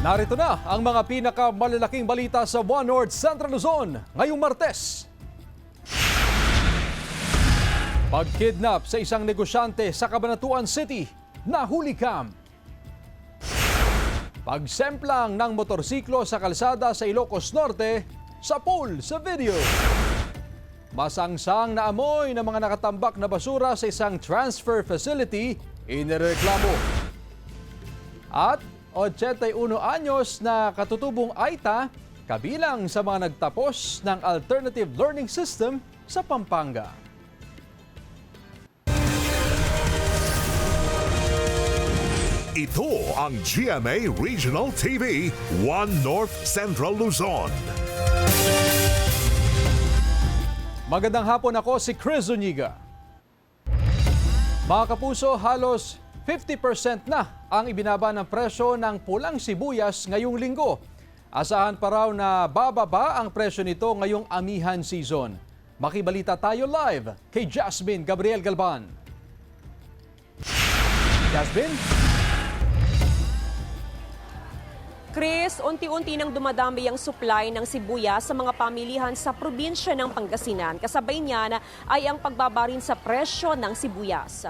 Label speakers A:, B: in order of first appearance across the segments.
A: Narito na ang mga pinakamalalaking balita sa One North Central Luzon ngayong Martes. Pagkidnap sa isang negosyante sa Cabanatuan City, nahuli kam. Pagsemplang ng motorsiklo sa kalsada sa Ilocos Norte, sa pool sa video. Masangsang na amoy ng mga nakatambak na basura sa isang transfer facility, inireklamo. At 81 anyos na katutubong Aita, kabilang sa mga nagtapos ng alternative learning system sa Pampanga.
B: Ito ang GMA Regional TV, One North Central Luzon.
A: Magandang hapon, ako si Chris Zuniga. Mga kapuso, halos 50% na ang ibinaba ng presyo ng pulang sibuyas ngayong linggo. Asahan pa raw na bababa ang presyo nito ngayong amihan season. Makibalita tayo live kay Jasmine Gabriel Galban. Jasmine?
C: Chris, unti-unti nang dumadami ang supply ng sibuyas sa mga pamilihan sa probinsya ng Pangasinan. Kasabay niyan ay ang pagbaba rin sa presyo ng sibuyas.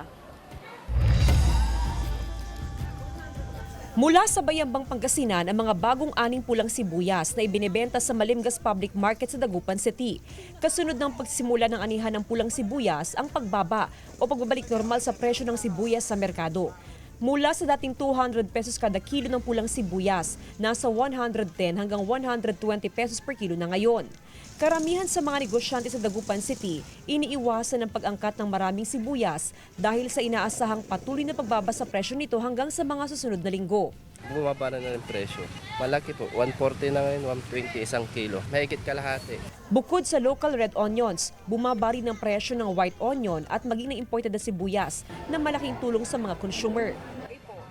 C: Mula sa Bayambang Pangasinan ang mga bagong aning pulang sibuyas na ibinebenta sa Malimgas Public Market sa Dagupan City. Kasunod ng pagsimula ng anihan ng pulang sibuyas ang pagbaba o pagbabalik normal sa presyo ng sibuyas sa merkado. Mula sa dating 200 pesos kada kilo ng pulang sibuyas, nasa 110 hanggang 120 pesos per kilo na ngayon. Karamihan sa mga negosyante sa Dagupan City, iniiwasan ang pag-angkat ng maraming sibuyas dahil sa inaasahang patuloy na pagbaba sa presyo nito hanggang sa mga susunod na linggo.
D: Bumaba na ng presyo. Malaki po, 140 na ngayon, 120 isang kilo. Mahigit kalahati.
C: Bukod sa local red onions, bumaba rin ang presyo ng white onion at maging na imported na sibuyas na malaking tulong sa mga consumer.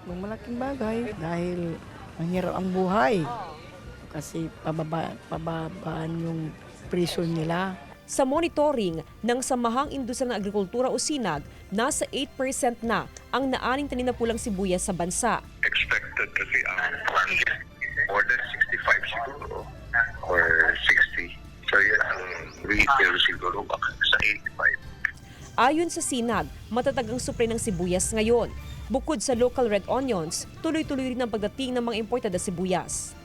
E: Malaking bagay dahil mahirap ang buhay. Kasi pababaan yung presyo nila.
C: Sa monitoring ng Samahang Industriya ng Agrikultura o SINAG, nasa 8% na ang naaning tanim na pulang sibuyas sa bansa.
F: Expected kasi ang more than 65 siguro or 60. So yun ang retail siguro baka sa 85.
C: Ayon sa SINAG, matatag ang supply ng sibuyas ngayon. Bukod sa local red onions, tuloy-tuloy rin ang pagdating ng mga imported na sibuyas.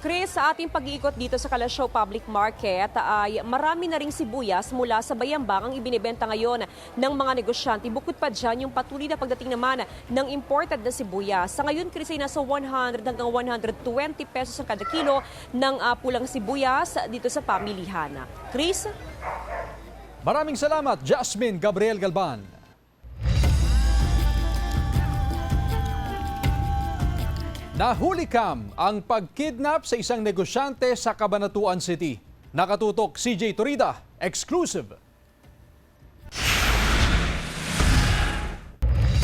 C: Chris, sa ating pag-iikot dito sa Kalasyaw Public Market ay marami na ring sibuyas mula sa Bayambang ang ibinibenta ngayon ng mga negosyante. Bukod pa dyan, yung patuloy na pagdating naman ng imported na sibuyas. Sa ngayon, Chris, ay nasa 100 hanggang 120 pesos ang kada kilo ng pulang sibuyas dito sa pamilihan. Chris?
A: Maraming salamat, Jasmine Gabriel Galban. Nahuli kam ang pagkidnap sa isang negosyante sa Cabanatuan City. Nakatutok CJ Torida, exclusive.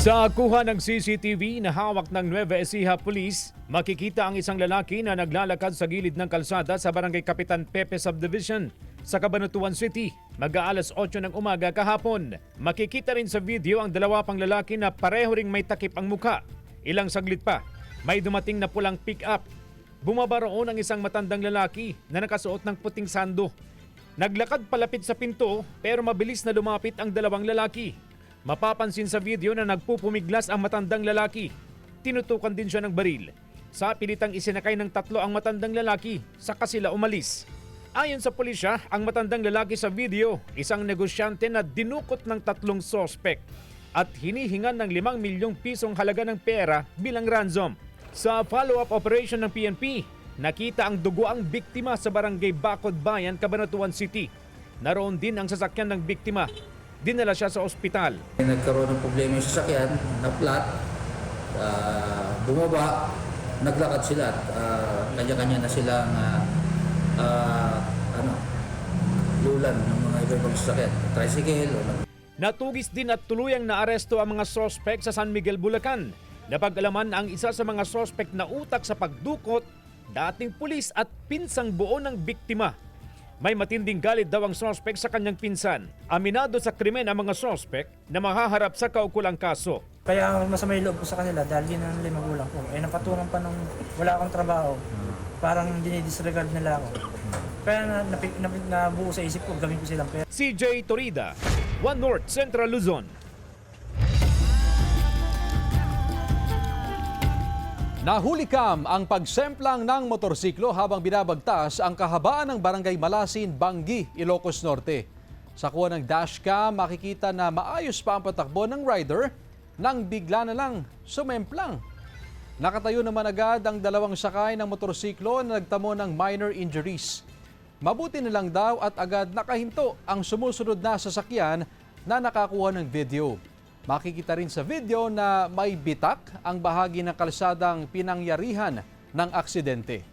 G: Sa kuha ng CCTV na hawak ng Nueva Ecija Police, makikita ang isang lalaki na naglalakad sa gilid ng kalsada sa Barangay Kapitan Pepe Subdivision sa Cabanatuan City, mag-aalas 8 ng umaga kahapon. Makikita rin sa video ang dalawa pang lalaki na pareho ring may takip ang mukha. Ilang saglit pa, may dumating na pulang pick-up. Bumaba roon ang isang matandang lalaki na nakasuot ng puting sando. Naglakad palapit sa pinto pero mabilis na lumapit ang dalawang lalaki. Mapapansin sa video na nagpupumiglas ang matandang lalaki. Tinutukan din siya ng baril. Sa pilitang isinakay ng tatlo ang matandang lalaki, saka sila umalis. Ayon sa pulisya, ang matandang lalaki sa video, isang negosyante na dinukot ng tatlong sospek at hinihingan ng 5 milyong pisong halaga ng pera bilang ransom. Sa follow-up operation ng PNP, nakita ang duguang biktima sa Barangay Bacod Bayan, Cabanatuan City. Naroon din ang sasakyan ng biktima. Dinala siya sa ospital.
H: Nagkaroon ng problema yung sasakyan, na-flat, bumaba, naglakad sila at kanya-kanya na silang lulan ng mga ibang sasakyan, tricycle.
G: Natugis din at tuluyang naaresto ang mga sospek sa San Miguel, Bulacan. Napag-alaman ang isa sa mga sospek na utak sa pagdukot, dating pulis at pinsang buo ng biktima. May matinding galit daw ang sospek sa kanyang pinsan. Aminado sa krimen ang mga sospek na mahaharap sa kaukulang kaso.
I: Kaya masama yung loob ko sa kanila dahil yun ang limang magulang ko. Eh napatunan pa nung wala akong trabaho, parang dinidisregard nila ako. Kaya nabuo sa isip ko, gawin ko silang pera.
G: CJ Torida, One North Central Luzon.
A: Nahulikam ang pagsemplang ng motorsiklo habang binabagtas ang kahabaan ng Barangay Malasin, Bangi, Ilocos Norte. Sa kuha ng dashcam, makikita na maayos pa ang patakbo ng rider nang bigla na lang sumemplang. Nakatayo naman agad ang dalawang sakay ng motorsiklo na nagtamo ng minor injuries. Mabuti na lang daw at agad nakahinto ang sumusunod na sasakyan na nakakuha ng video. Makikita rin sa video na may bitak ang bahagi ng kalsadang pinangyarihan ng aksidente.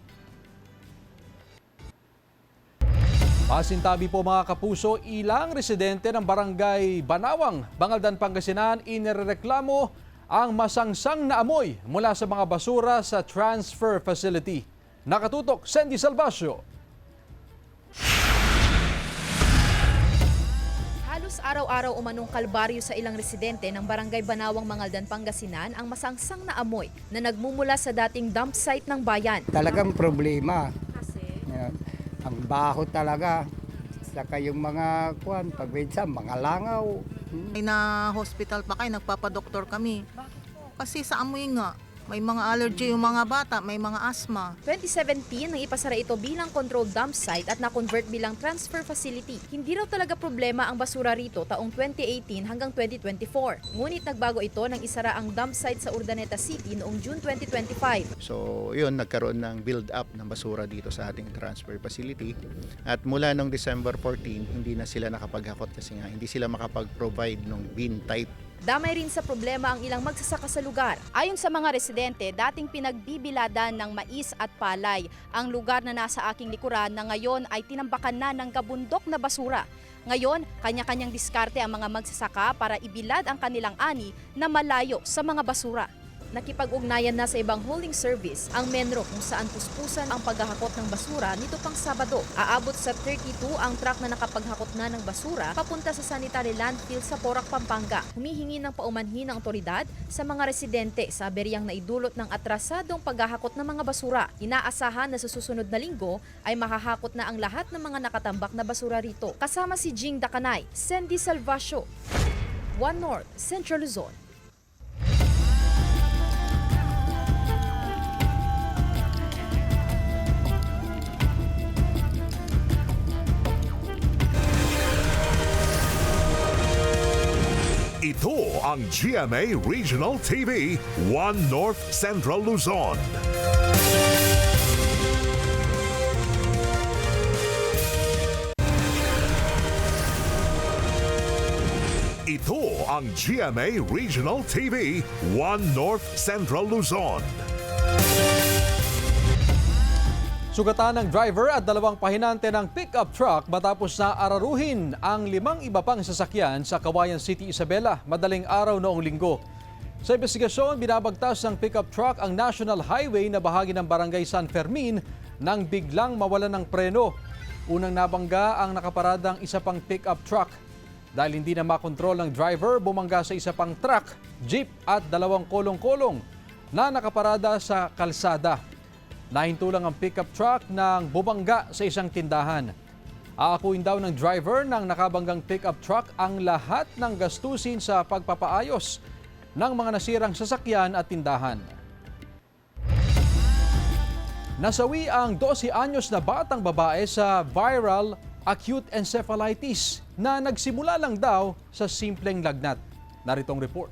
A: Pasintabi po mga kapuso, ilang residente ng Barangay Banawang, Bangaldan, Pangasinan, inireklamo ang masangsang na amoy mula sa mga basura sa transfer facility. Nakatutok, Sandy Salvacio.
J: Halos araw-araw umanong kalbaryo sa ilang residente ng Barangay Banawang, Mangaldan, Pangasinan ang masangsang na amoy na nagmumula sa dating dump site ng bayan.
K: Talagang problema. Yan. Ang baho talaga. Saka yung mga pagwedsa, mga langaw.
L: Na hospital pa kayo, nagpapadoktor kami. Kasi sa amoy nga, may mga allergy yung mga bata, may mga asthma.
J: 2017 nang ipasara ito bilang controlled dump site at na-convert bilang transfer facility. Hindi raw talaga problema ang basura rito taong 2018 hanggang 2024. Ngunit nagbago ito nang isara ang dump site sa Urdaneta City noong June 2025.
M: So yun, nagkaroon ng build-up ng basura dito sa ating transfer facility. At mula noong December 14, hindi na sila nakapaghakot kasi nga hindi sila makapag-provide ng bin type.
J: Damay rin sa problema ang ilang magsasaka sa lugar. Ayon sa mga residente, dating pinagbibiladan ng mais at palay ang lugar na nasa aking likuran na ngayon ay tinambakan na ng kabundok na basura. Ngayon, kanya-kanyang diskarte ang mga magsasaka para ibilad ang kanilang ani na malayo sa mga basura. Nakipag-ugnayan na sa ibang hauling service ang Menro kung saan puspusan ang paghahakot ng basura nito pang Sabado. Aabot sa 32 ang truck na nakapaghakot na ng basura papunta sa sanitary landfill sa Porac, Pampanga. Humihingi ng paumanhin ng otoridad sa mga residente sa aberyang naidulot ng atrasadong paghahakot ng mga basura. Inaasahan na sa susunod na linggo ay makahakot na ang lahat ng mga nakatambak na basura rito. Kasama si Jing Dakanay, Sandy Salvacio, One North Central Luzon.
B: Ito ang GMA Regional TV, One North Central Luzon. Ito ang GMA Regional TV, One North Central Luzon.
A: Sugatan ng driver at dalawang pahinante ng pickup truck matapos na araruhin ang 5 iba pang sasakyan sa Cauayan City, Isabela, madaling araw noong linggo. Sa investigasyon, binabagtas ng pickup truck ang National Highway na bahagi ng Barangay San Fermin nang biglang mawalan ng preno. Unang nabangga ang nakaparadang isa pang pickup truck. Dahil hindi na makontrol ng driver, bumangga sa isa pang truck, jeep at 2 kolong-kolong na nakaparada sa kalsada. Nahinto lang ang pickup truck nang bumangga sa isang tindahan. Aakuin daw ng driver ng nakabanggang pickup truck ang lahat ng gastusin sa pagpapaayos ng mga nasirang sasakyan at tindahan. Nasawi ang 12 anyos na batang babae sa viral acute encephalitis na nagsimula lang daw sa simpleng lagnat. Naritong report.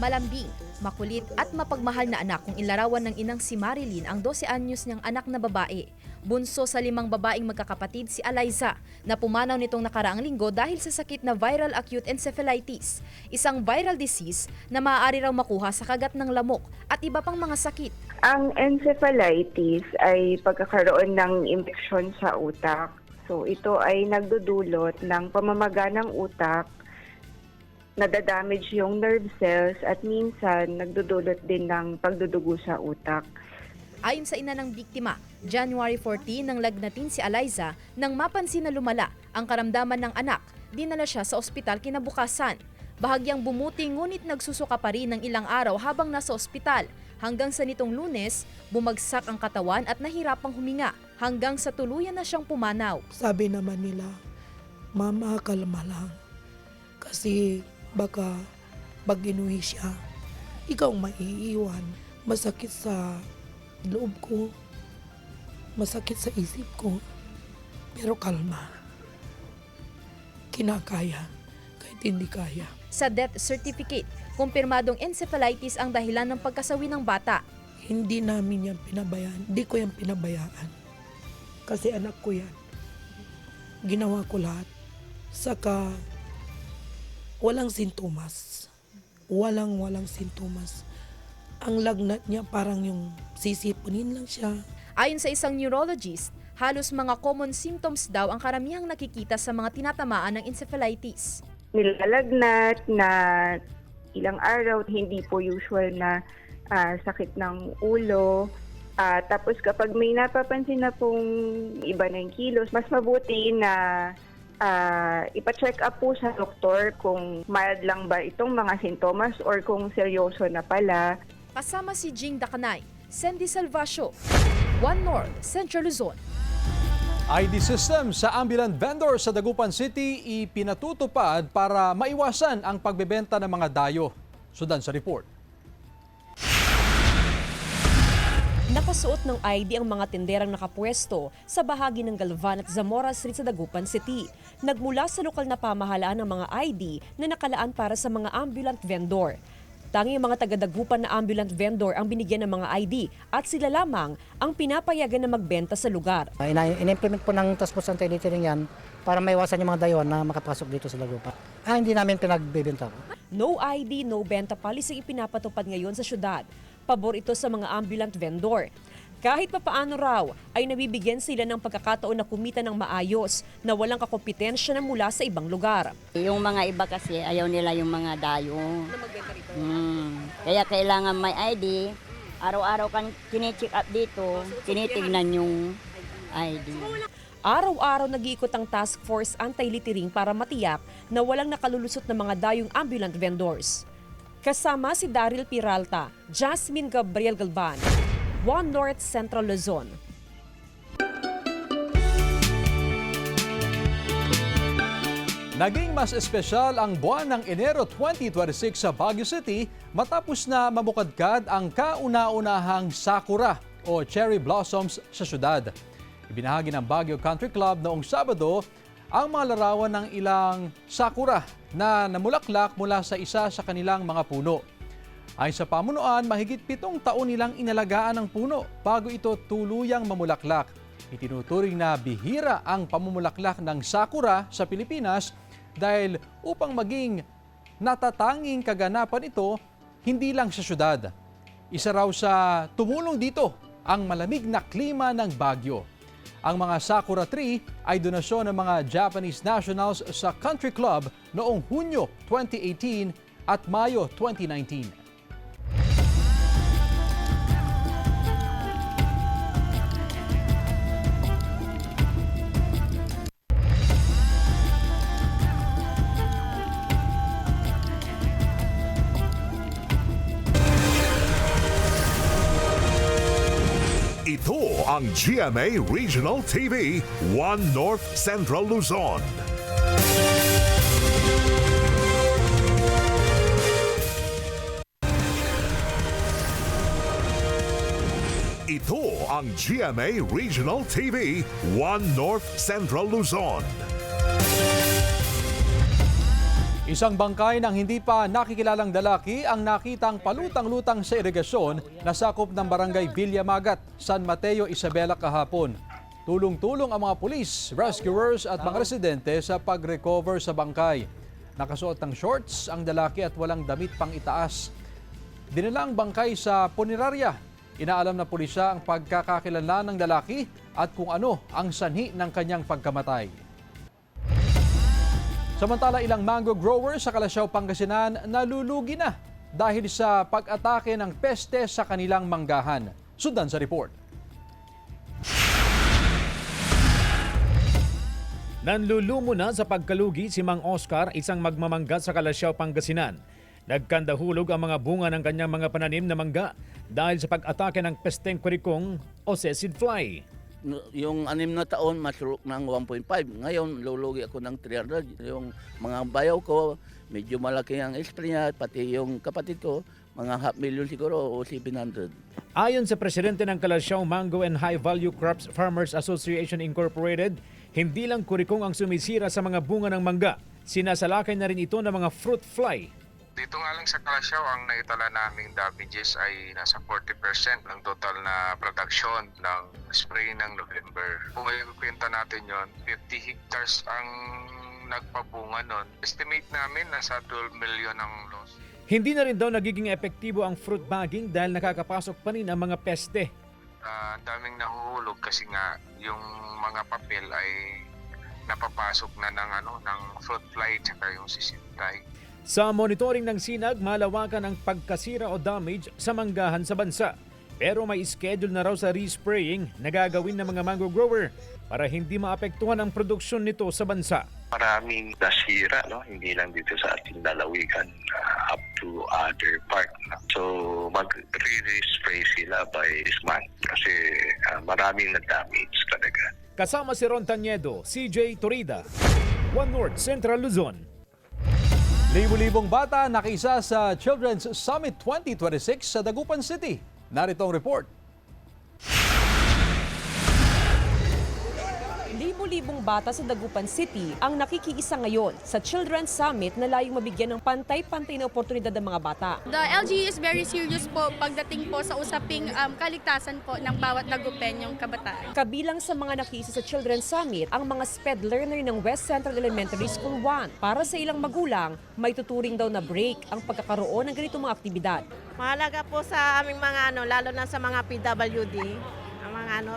J: Malambing, makulit at mapagmahal na anak kung ilarawan ng inang si Marilyn ang 12 anyos niyang anak na babae. Bunso sa 5 babaeng magkakapatid si Eliza na pumanaw nitong nakaraang linggo dahil sa sakit na viral acute encephalitis, isang viral disease na maaari raw makuha sa kagat ng lamok at iba pang mga sakit.
N: Ang encephalitis ay pagkakaroon ng infeksyon sa utak. So ito ay nagdudulot ng pamamaga ng utak, nadadamage yung nerve cells at minsan nagdudulot din ng pagdudugo sa utak.
J: Ayon sa ina ng biktima, January 14 nang lagnatin si Eliza nang mapansin na lumala ang karamdaman ng anak dinala siya sa ospital kinabukasan. Bahagyang bumuti ngunit nagsusuka pa rin ng ilang araw habang nasa ospital. Hanggang sa nitong Lunes, bumagsak ang katawan at nahirapang huminga hanggang sa tuluyan na siyang pumanaw.
E: Sabi naman nila, Mama, kalma lang. Kasi baka pag inuwi siya, ikaw maiiwan. Masakit sa loob ko, masakit sa isip ko. Pero kalma. Kinakaya, kahit hindi kaya.
J: Sa death certificate, kumpirmadong encephalitis ang dahilan ng pagkasawi ng bata.
E: Hindi namin yan pinabayaan. Hindi ko yan pinabayaan. Kasi anak ko yan. Ginawa ko lahat. Saka walang sintomas. Walang sintomas. Ang lagnat niya parang yung sisipunin lang siya.
J: Ayon sa isang neurologist, halos mga common symptoms daw ang karamihang nakikita sa mga tinatamaan ng encephalitis.
N: Nilalagnat na ilang araw, hindi po usual na sakit ng ulo. Tapos kapag may napapansin na pong iba ng kilos, mas mabuti na ipa-check up po sa doktor kung mild lang ba itong mga sintomas or kung seryoso na pala.
J: Kasama si Jing Dakanay, Sandy Salvacio, One North, Central Luzon.
A: ID system sa ambulant vendor sa Dagupan City ipinatutupad para maiwasan ang pagbebenta ng mga dayo. Sudan sa report.
C: Nakasuot ng ID ang mga tinderang nakapwesto sa bahagi ng Galvan at Zamora Street sa Dagupan City. Nagmula sa lokal na pamahalaan ng mga ID na nakalaan para sa mga ambulant vendor. Tanging mga taga-Dagupan na ambulant vendor ang binigyan ng mga ID at sila lamang ang pinapayagan na magbenta sa lugar.
O: In-implement po ng Task Force Anti-Littering yan para maiwasan yung mga dayon na makapasok dito sa Dagupan. Hindi namin pinagbebenta.
C: No ID, no benta policy ipinapatupad ngayon sa syudad. Pabor ito sa mga ambulant vendor. Kahit papaano raw ay nabibigyan sila ng pagkakataon na kumita ng maayos na walang kakompetensya na mula sa ibang lugar.
P: Yung mga iba kasi ayaw nila yung mga dayo. Kaya kailangan may ID. Araw-araw kan kine-check up dito, tinitignan yung ID.
C: Araw-araw nag-iikot ang Task Force Anti-Littering para matiyak na walang nakalulusot na mga dayong ambulant vendors. Kasama si Daryl Peralta, Jasmine Gabriel Galban, One North, Central Luzon.
A: Naging mas espesyal ang buwan ng Enero 2026 sa Baguio City matapos na mamukadkad ang kauna-unahang sakura o cherry blossoms sa syudad. Ibinahagi ng Baguio Country Club noong Sabado ang mga larawan ng ilang sakura na namulaklak mula sa isa sa kanilang mga puno. Ayon sa pamunuan, mahigit 7 taon nilang inalagaan ang puno bago ito tuluyang mamulaklak. Itinuturing na bihira ang pamumulaklak ng sakura sa Pilipinas dahil upang maging natatanging kaganapan ito, hindi lang sa syudad. Isa raw sa tumulong dito ang malamig na klima ng Baguio. Ang mga sakura tree ay donasyon ng mga Japanese nationals sa Country Club noong Hunyo 2018 at Mayo 2019.
B: Ito ang GMA Regional TV, One North Central Luzon. Ito ang GMA Regional TV, One North Central Luzon.
A: Isang bangkay ng hindi pa nakikilalang lalaki ang nakitang palutang-lutang sa irigasyon na sakop ng barangay Villamagat, San Mateo, Isabela kahapon. Tulong-tulong ang mga pulis, rescuers at mga residente sa pag-recover sa bangkay. Nakasuot ng shorts ang lalaki at walang damit pang itaas. Dinala ang bangkay sa punerarya. Inaalam na pulisya ang pagkakakilanlan ng lalaki at kung ano ang sanhi ng kanyang pagkamatay. Samantala, ilang mango growers sa Kalasyaw, Pangasinan nalulugi na dahil sa pag-atake ng peste sa kanilang manggahan. Sundan sa report.
G: Nanlulumo na sa pagkalugi si Mang Oscar, isang magmamangga sa Kalasyaw, Pangasinan. Nagkandahulog ang mga bunga ng kanyang mga pananim na mangga dahil sa pag-atake ng pesteng kurikong o sesid fly.
Q: Yung 6 na taon, masulok ng 1.5. Ngayon, lulugi ako ng 300. Yung mga bayaw ko, medyo malaki ang extra niya. Pati yung kapatid ko, mga 500,000 siguro o 700.
G: Ayon sa presidente ng Kalasyaw Mango and High Value Crops Farmers Association Incorporated, hindi lang kurikong ang sumisira sa mga bunga ng mangga. Sinasalakay na rin ito ng mga fruit fly.
R: Dito nga lang sa Kalasyaw, ang naitala naming damages ay nasa 40% ng total na production ng spray ng November. Kung ikukwenta natin yon, 50 hectares ang nagpabunga nun. Estimate namin nasa 12 million ang loss.
G: Hindi na rin daw nagiging epektibo ang fruit bagging dahil nakakapasok pa rin ang mga peste.
R: Ang daming nahuhulog kasi nga yung mga papel ay napapasok na ng fruit fly at yung sisid fly.
G: Sa monitoring ng SINAG, malawakan ang pagkasira o damage sa manggahan sa bansa. Pero may schedule na raw sa respraying na gagawin ng mga mango grower para hindi maapektuhan ang produksyon nito sa bansa.
F: Maraming nasira, no? Hindi lang dito sa ating lalawigan, up to other part. So mag-re-spray sila by this month kasi maraming na-damage talaga.
G: Kasama si Ron Tanyedo, CJ Torida, One North Central Luzon.
A: Libo-libong bata nakiisa sa Children's Summit 2026 sa Dagupan City. Narito ang report.
C: Libo-libong bata sa Dagupan City ang nakikiisa ngayon sa Children's Summit na layong mabigyan ng pantay-pantay na oportunidad ng mga bata.
S: The LGU is very serious po pagdating po sa usaping kaligtasan po ng bawat Dagupenyong kabataan.
C: Kabilang sa mga nakiisa sa Children's Summit ang mga SPED learner ng West Central Elementary School 1. Para sa ilang magulang, may tuturing daw na break ang pagkakaroon ng ganitong mga aktibidad.
T: Mahalaga po sa aming mga lalo na sa mga PWD,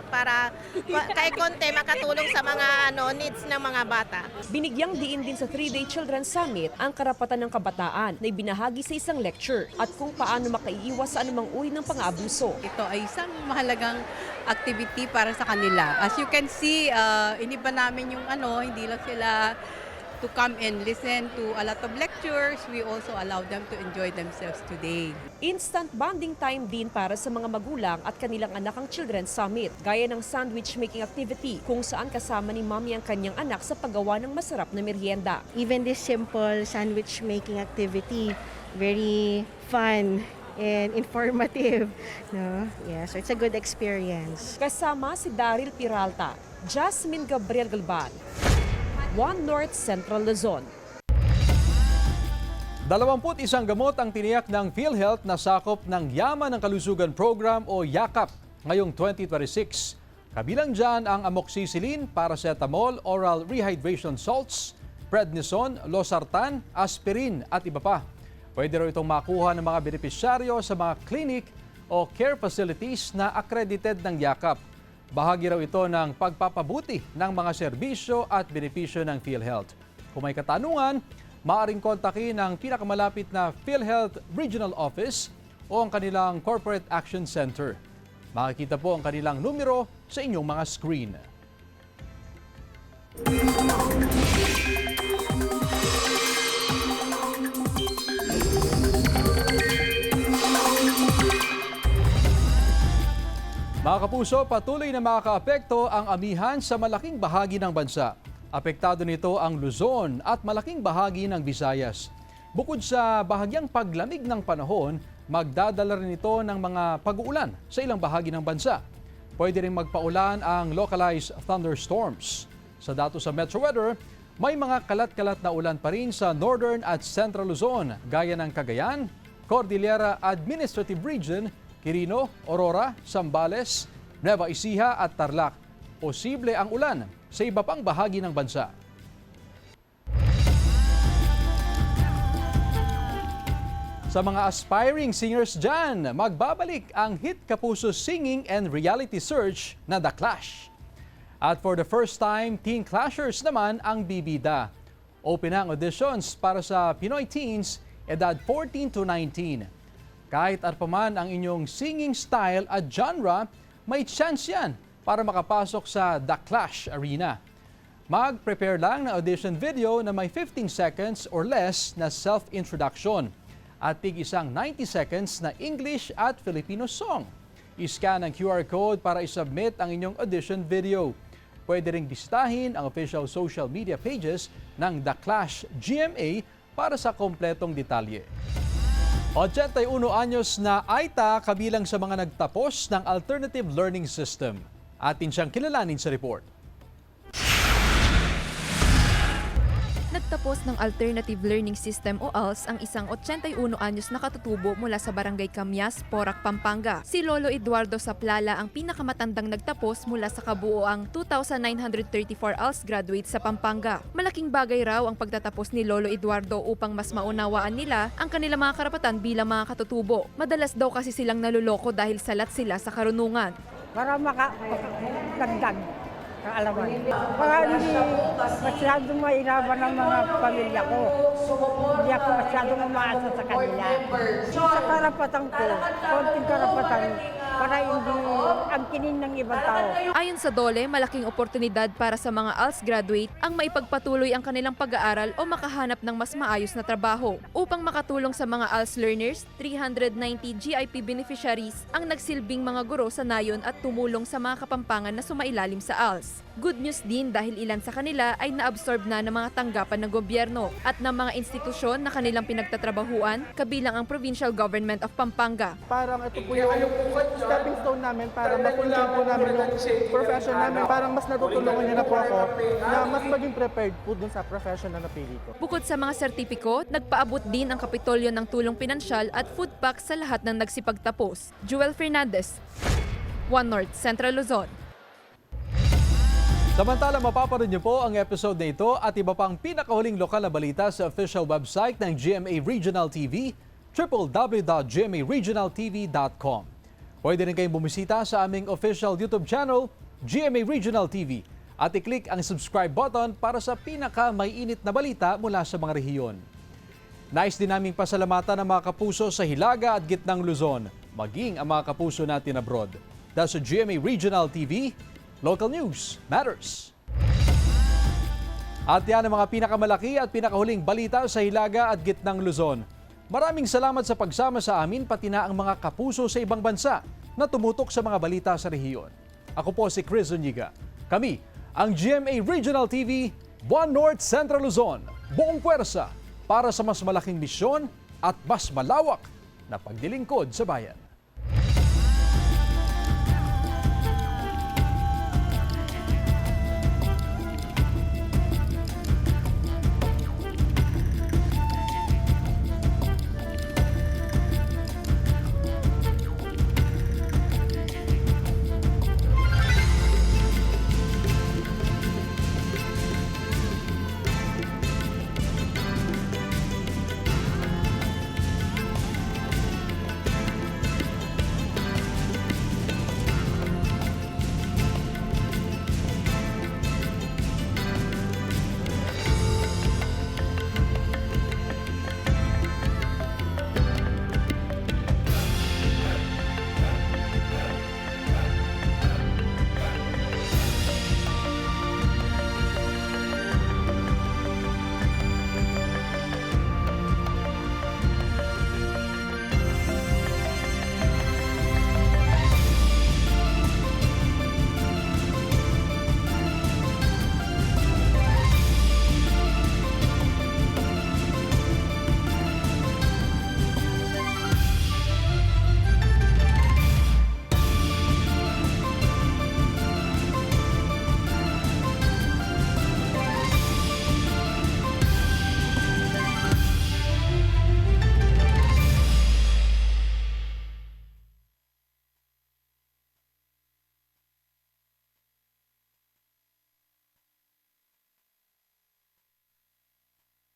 T: para kahit konti makatulong sa mga needs ng mga bata.
C: Binigyang diin din sa 3-day Children's Summit ang karapatan ng kabataan na ibinahagi sa isang lecture at kung paano makaiiwas sa anumang uri ng pang-abuso.
U: Ito ay isang mahalagang activity para sa kanila. As you can see, iniba namin yung hindi lang sila to come and listen to a lot of lectures. We also allow them to enjoy themselves today.
C: Instant bonding time din para sa mga magulang at kanilang anak ang Children's Summit, gaya ng sandwich making activity kung saan kasama ni Mommy ang kanyang anak sa paggawa ng masarap na merienda.
V: Even this simple sandwich making activity, very fun and informative. No? Yeah, so it's a good experience.
C: Kasama si Daryl Peralta, Jasmine Gabriel Galban, One North Central Luzon.
A: 21 gamot ang tiniyak ng PhilHealth na sakop ng Yaman ng Kalusugan Program o YAKAP ngayong 2026. Kabilang dyan ang amoxicillin, paracetamol, oral rehydration salts, prednison, losartan, aspirin at iba pa. Pwede raw itong makuha ng mga benepisyaryo sa mga clinic o care facilities na accredited ng YAKAP. Bahagi raw ito ng pagpapabuti ng mga serbisyo at benepisyo ng PhilHealth. Kung may katanungan, maaaring kontakin ang pinakamalapit na PhilHealth Regional Office o ang kanilang Corporate Action Center. Makikita po ang kanilang numero sa inyong mga screen. Mga kapuso, patuloy na makakaapekto ang amihan sa malaking bahagi ng bansa. Apektado nito ang Luzon at malaking bahagi ng Visayas. Bukod sa bahagyang paglamig ng panahon, magdadala rin ito ng mga pag-uulan sa ilang bahagi ng bansa. Pwede rin magpaulan ang localized thunderstorms. Sa datos sa Metro Weather, may mga kalat-kalat na ulan pa rin sa Northern at Central Luzon, gaya ng Cagayan, Cordillera Administrative Region, Quirino, Aurora, Zambales, Nueva Ecija at Tarlac. Posible ang ulan sa iba pang bahagi ng bansa. Sa mga aspiring singers dyan, magbabalik ang hit kapuso singing and reality search na The Clash. At for the first time, Teen Clashers naman ang bibida. Open ang auditions para sa Pinoy teens edad 14 to 19. Kahit arpaman ang inyong singing style at genre, may chance yan para makapasok sa The Clash Arena. Mag-prepare lang na audition video na may 15 seconds or less na self-introduction at tig-isang 90 seconds na English at Filipino song. I-scan ang QR code para isubmit ang inyong audition video. Pwede ring bisitahin ang official social media pages ng The Clash GMA para sa kompletong detalye. 81 anyos na Aita kabilang sa mga nagtapos ng Alternative Learning System. Atin siyang kilalanin sa report.
D: Nagtapos ng Alternative Learning System o ALS ang isang 81 anyos na katutubo mula sa Barangay Camyas, Porac, Pampanga. Si Lolo Eduardo Saplala ang pinakamatandang nagtapos mula sa kabuoang 2,934 ALS graduates sa Pampanga. Malaking bagay raw ang pagtatapos ni Lolo Eduardo upang mas maunawaan nila ang kanilang mga karapatan bilang mga katutubo. Madalas daw kasi silang naluloko dahil salat sila sa karunungan.
H: Para makadagdag kaalaman. Para hindi masyadong mahirapan ng mga pamilya ko. Hindi ako masyadong umaasa sa kanila. Sa karapatan ko, konting karapatan para hindi angkinin ng ibang tao.
D: Ayon sa DOLE, malaking oportunidad para sa mga ALS graduate ang maipagpatuloy ang kanilang pag-aaral o makahanap ng mas maayos na trabaho. Upang makatulong sa mga ALS learners, 390 GIP beneficiaries ang nagsilbing mga guro sa nayon at tumulong sa mga Kapampangan na sumailalim sa ALS. Good news din dahil ilan sa kanila ay naabsorb na ng mga tanggapan ng gobyerno at ng mga institusyon na kanilang pinagtatrabahuan, kabilang ang Provincial Government of Pampanga.
W: Parang ito po yung stepping stone namin para ma-fulfill po namin yung profession namin. Parang mas natutulungan niya na po ako na mas maging prepared po dun sa profession na napili ko.
D: Bukod sa mga sertipiko, nagpaabot din ang Kapitolyo ng tulong pinansyal at food pack sa lahat ng nagsipagtapos. Joel Fernandez, One North, Central Luzon.
A: Samantala, mapaparoon niyo po ang episode na ito at iba pang pinakahuling lokal na balita sa official website ng GMA Regional TV, www.gmaregionaltv.com. Pwede rin kayong bumisita sa aming official YouTube channel, GMA Regional TV, at i-click ang subscribe button para sa pinaka-maiinit na balita mula sa mga rehiyon. Nais din naming pasalamatan ang mga kapuso sa Hilaga at Gitnang Luzon, maging ang mga kapuso natin abroad. Dahil sa GMA Regional TV, Local News Matters. At yan ang mga pinakamalaki at pinakahuling balita sa Hilaga at Gitnang Luzon. Maraming salamat sa pagsama sa amin pati na ang mga kapuso sa ibang bansa na tumutok sa mga balita sa rehiyon. Ako po si Chris Zuniga. Kami ang GMA Regional TV, One North Central Luzon. Buong puwersa para sa mas malaking misyon at mas malawak na paglilingkod sa bayan.